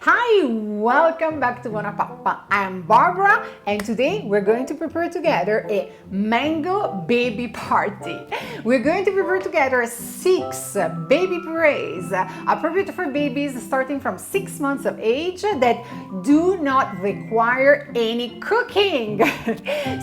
Hi, welcome back to BuonaPappa. I'm Barbara and today we're going to prepare together a mango baby party. We're going to prepare together 6 baby purees appropriate for babies starting from 6 months of age that do not require any cooking.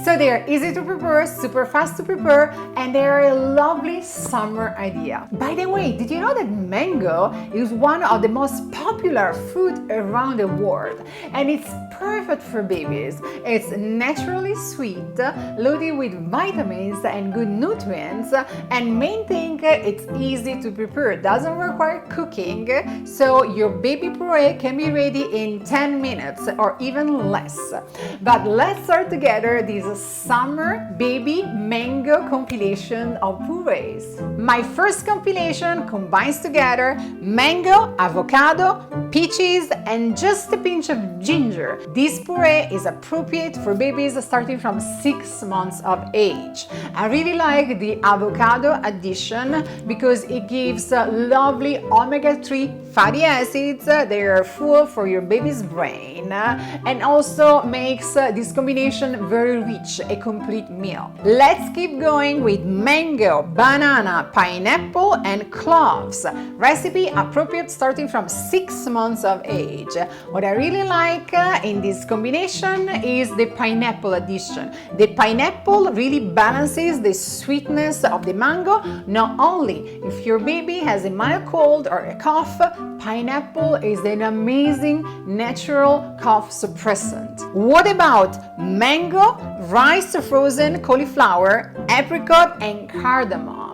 So they're easy to prepare, super fast to prepare, and they're a lovely summer idea. By the way, did you know that mango is one of the most popular fruit around the world, and it's perfect for babies. It's naturally sweet, loaded with vitamins and good nutrients, and main thing, it's easy to prepare. It doesn't require cooking, so your baby puree can be ready in 10 minutes or even less. But let's start together this summer baby mango compilation of purees. My first compilation combines together mango, avocado, peaches, and just a pinch of ginger. This puree is appropriate for babies starting from 6 months of age. I really like the avocado addition because it gives lovely omega-3 fatty acids. They are full for your baby's brain and also makes this combination very rich, a complete meal. Let's keep going with mango, banana, pineapple, and cloves. Recipe appropriate starting from 6 months of age. What I really like in this combination is the pineapple addition. The pineapple really balances the sweetness of the mango. Not only if your baby has a mild cold or a cough, pineapple is an amazing natural cough suppressant. What about mango, rice frozen cauliflower, apricot, and cardamom?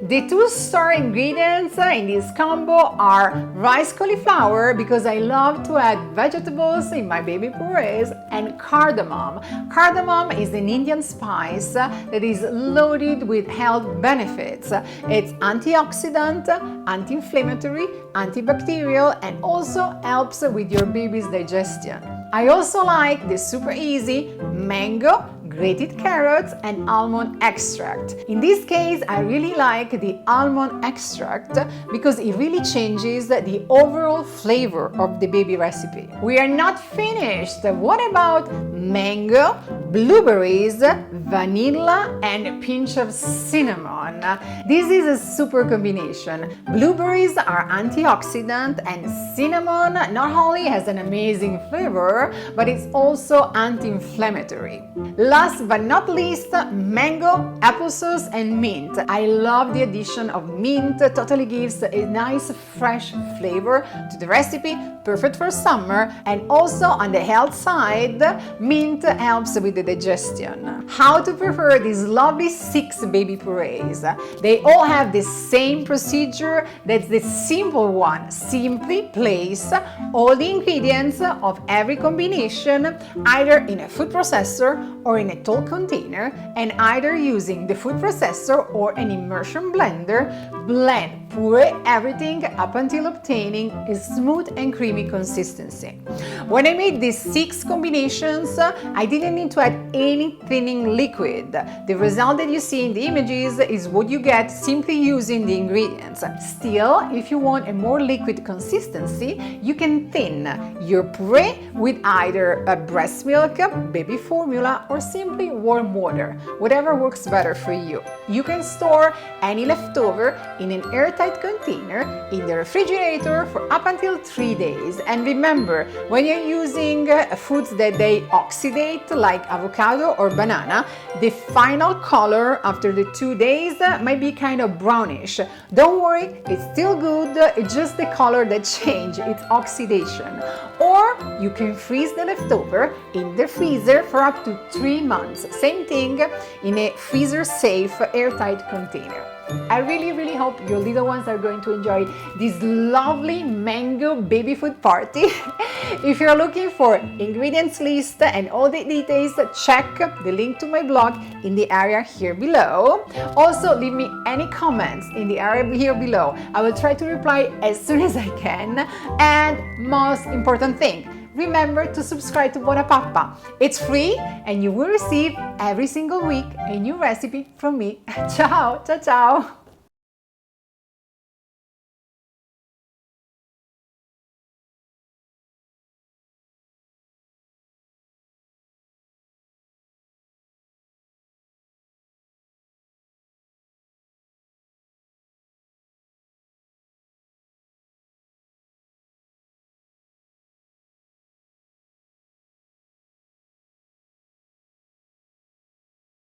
The 2 star ingredients in this combo are rice cauliflower, because I love to add vegetables in my baby purees, and cardamom. Cardamom is an Indian spice that is loaded with health benefits. It's antioxidant, anti-inflammatory, antibacterial, and also helps with your baby's digestion. I also like the super easy mango, grated carrots, and almond extract. In this case, I really like the almond extract because it really changes the overall flavor of the baby recipe. We are not finished. What about mango, blueberries, vanilla, and a pinch of cinnamon? This is a super combination. Blueberries are antioxidant, and cinnamon not only has an amazing flavor, but it's also anti-inflammatory. Last but not least, mango, applesauce, and mint. I love the addition of mint. Totally gives a nice fresh flavor to the recipe, perfect for summer, and also on the health side, mint helps with the digestion. How to prepare these lovely 6 baby purees? They all have the same procedure. That's the simple one. Simply place all the ingredients of every combination either in a food processor or in a tall container, and either using the food processor or an immersion blender, blend, puree everything up until obtaining a smooth and creamy consistency. When I made these 6 combinations, I didn't need to add any thinning liquid. The result that you see in the images is what you get simply using the ingredients. Still, if you want a more liquid consistency, you can thin your puree with either a breast milk, baby formula, or simply warm water, whatever works better for you. You can store any leftover in an airtight container in the refrigerator for up until 3 days. And remember, when you're using foods that they oxidate, like avocado or banana, the final color after the 2 days might be kind of brownish. Don't worry, it's still good, it's just the color that changed, it's oxidation. Or you can freeze the leftover in the freezer for up to 3 months. Same thing in a freezer-safe, airtight container. I really hope your little ones are going to enjoy this lovely mango baby food party. If you're looking for ingredients list and all the details, check the link to my blog in the area here below. Also, leave me any comments in the area here below. I will try to reply as soon as I can. And most important thing, remember to subscribe to BuonaPappa. It's free and you will receive every single week a new recipe from me. Ciao, ciao, ciao!